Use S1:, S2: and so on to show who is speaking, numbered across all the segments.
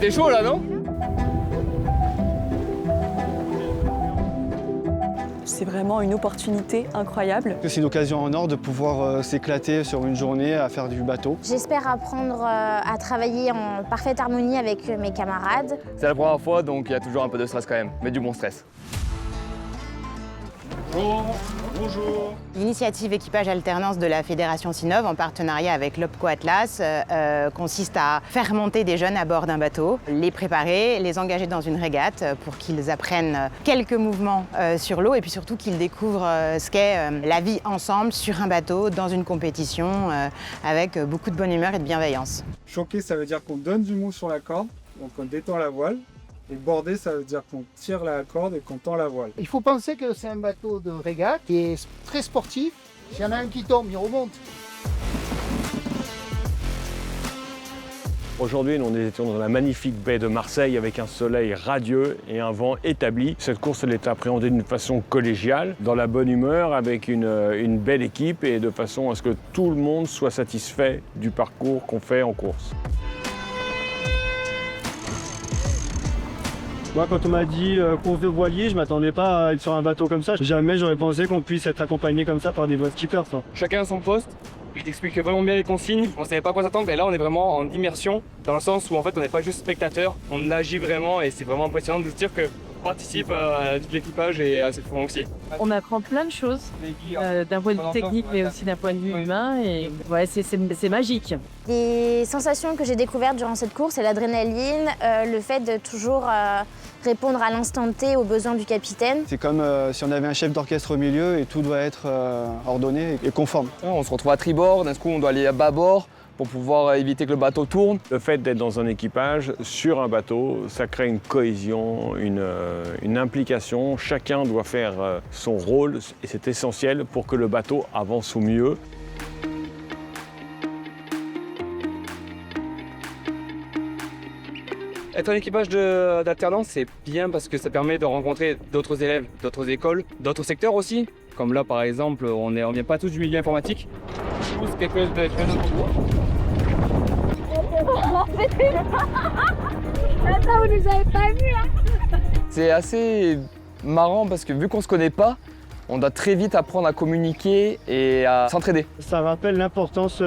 S1: T'es chaud là, non?
S2: C'est vraiment une opportunité incroyable.
S3: C'est une occasion en or de pouvoir s'éclater sur une journée à faire du bateau.
S4: J'espère apprendre à travailler en parfaite harmonie avec mes camarades.
S1: C'est la première fois, donc il y a toujours un peu de stress quand même, mais du bon stress.
S3: Bonjour.
S5: L'initiative équipage alternance de la Fédération Sinov, en partenariat avec l'Opco Atlas, consiste à faire monter des jeunes à bord d'un bateau, les préparer, les engager dans une régate pour qu'ils apprennent quelques mouvements sur l'eau et puis surtout qu'ils découvrent ce qu'est la vie ensemble sur un bateau, dans une compétition, avec beaucoup de bonne humeur et de bienveillance.
S6: Choquer, ça veut dire qu'on donne du mou sur la corde, donc on détend la voile. Et border, ça veut dire qu'on tire la corde et qu'on tend la voile.
S7: Il faut penser que c'est un bateau de régate qui est très sportif. S'il y en a un qui tombe, il remonte.
S8: Aujourd'hui, nous étions dans la magnifique baie de Marseille avec un soleil radieux et un vent établi. Cette course, elle est appréhendée d'une façon collégiale, dans la bonne humeur, avec une belle équipe et de façon à ce que tout le monde soit satisfait du parcours qu'on fait en course.
S3: Moi, quand on m'a dit course de voilier, je m'attendais pas à être sur un bateau comme ça. Jamais j'aurais pensé qu'on puisse être accompagné comme ça par des voile skippers.
S1: Chacun à son poste. Il t'explique vraiment bien les consignes. On savait pas à quoi s'attendre, mais là on est vraiment en immersion, dans le sens où en fait on n'est pas juste spectateur, on agit vraiment et c'est vraiment impressionnant de se dire qu'on participe à tout l'équipage et à cette forme aussi.
S9: On apprend plein de choses, d'un point de vue technique mais aussi d'un point de vue humain et ouais, c'est magique.
S4: Les sensations que j'ai découvertes durant cette course, c'est l'adrénaline, le fait de toujours répondre à l'instant T aux besoins du capitaine.
S3: C'est comme si on avait un chef d'orchestre au milieu et tout doit être ordonné et conforme.
S1: On se retrouve à tribord, d'un coup on doit aller à bâbord pour pouvoir éviter que le bateau tourne.
S8: Le fait d'être dans un équipage, sur un bateau, ça crée une cohésion, une implication. Chacun doit faire son rôle et c'est essentiel pour que le bateau avance au mieux.
S1: Être en équipage d'alternance, c'est bien parce que ça permet de rencontrer d'autres élèves, d'autres écoles, d'autres secteurs aussi. Comme là, par exemple, on vient pas tous du milieu informatique. C'est quelque chose de très important.
S4: Attends, vous nous avez pas vu là.
S1: C'est assez marrant parce que vu qu'on se connaît pas, on doit très vite apprendre à communiquer et à s'entraider.
S3: Ça rappelle l'importance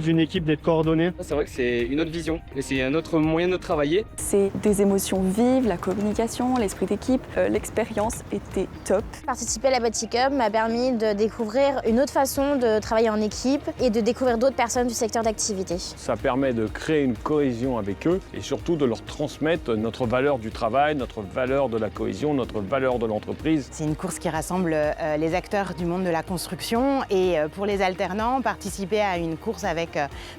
S3: d'une équipe d'être coordonnée.
S1: C'est vrai que c'est une autre vision et c'est un autre moyen de travailler.
S2: C'est des émotions vives, la communication, l'esprit d'équipe, l'expérience était top.
S4: Participer à la Boaty Cup m'a permis de découvrir une autre façon de travailler en équipe et de découvrir d'autres personnes du secteur d'activité.
S8: Ça permet de créer une cohésion avec eux et surtout de leur transmettre notre valeur du travail, notre valeur de la cohésion, notre valeur de l'entreprise.
S5: C'est une course qui rassemble les acteurs du monde de la construction et pour les alternants, participer à une course avec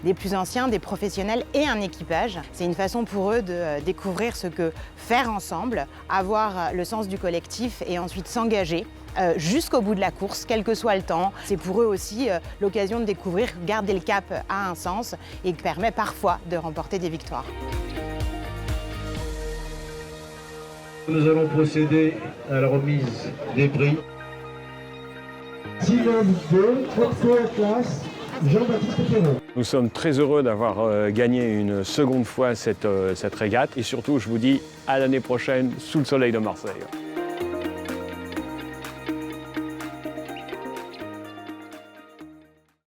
S5: des plus anciens, des professionnels et un équipage, c'est une façon pour eux de découvrir ce que faire ensemble, avoir le sens du collectif et ensuite s'engager jusqu'au bout de la course, quel que soit le temps. C'est pour eux aussi l'occasion de découvrir, garder le cap a un sens et permet parfois de remporter des victoires.
S10: Nous allons procéder à la remise des prix.
S7: Sinov 2, Opco Atlas, Jean-Baptiste Perrault.
S8: Nous sommes très heureux d'avoir gagné une seconde fois cette régate et surtout je vous dis à l'année prochaine sous le soleil de Marseille.